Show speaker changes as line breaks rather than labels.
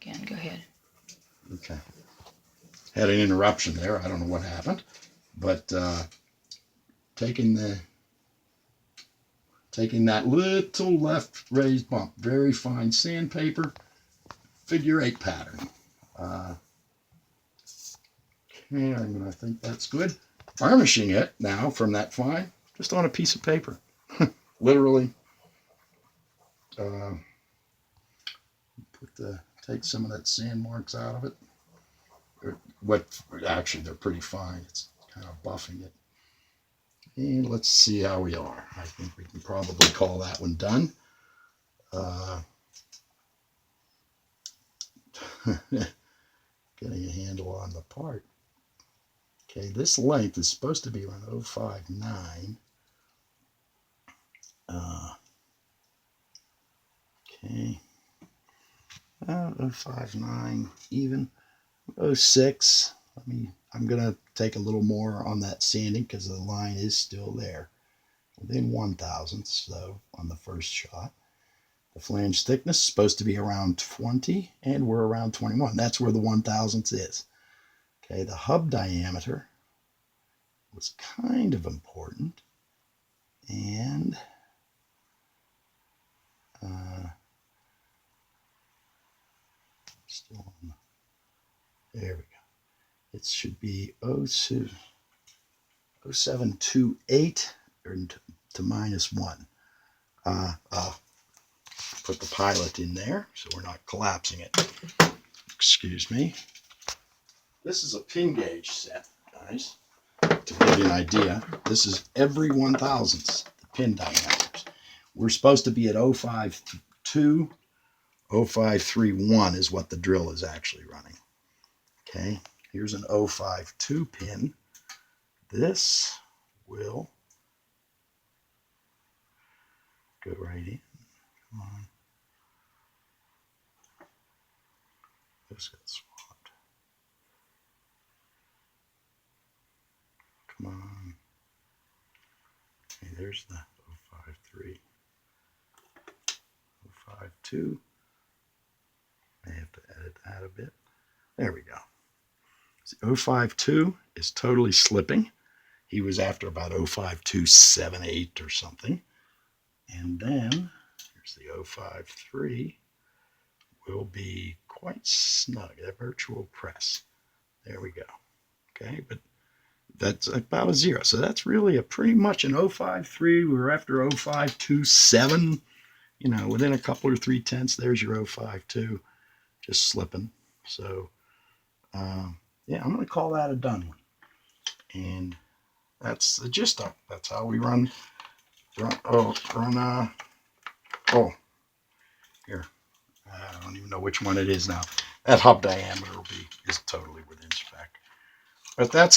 Again, go ahead.
Okay. Had an interruption there. I don't know what happened, but taking that little left raised bump, very fine sandpaper, figure 8 pattern. Okay, I think that's good. Varnishing it now from that fine, just on a piece of paper, literally. Take some of that sand marks out of it. Actually, they're pretty fine. It's kind of buffing it. And let's see how we are. I think we can probably call that one done. Getting a handle on the part. Okay, this length is supposed to be around 059. Okay. 059 even. 06. I'm going to take a little more on that sanding because the line is still there. Within 1/1000ths, though, on the first shot. The flange thickness is supposed to be around 20, and we're around 21. That's where the 1/1000ths is. Okay, the hub diameter was kind of important. And still on there we go. It should be 0728 to -1. I'll put the pilot in there so we're not collapsing it. Excuse me. This is a pin gauge set, guys. To give you an idea, this is every 1/1000th, the pin diameters. We're supposed to be at 052, 0531 is what the drill is actually running. Okay, here's an 052 pin. This will go right in. Come on. This got swapped. Come on. Okay, there's the 053. 052. I have to edit that a bit. There we go. So 052 is totally slipping. He was after about 05278 or something. And then here's the 053. Will be quite snug, a virtual press. There we go. Okay, but that's about a 0. So that's really a pretty much an 053. We were after 0527. Within a couple or 3/10, there's your 052, just slipping. So, yeah, I'm going to call that a done one. And that's the gist of it. That's how we run. Here. I don't even know which one it is now. That hub diameter is totally within spec. But that's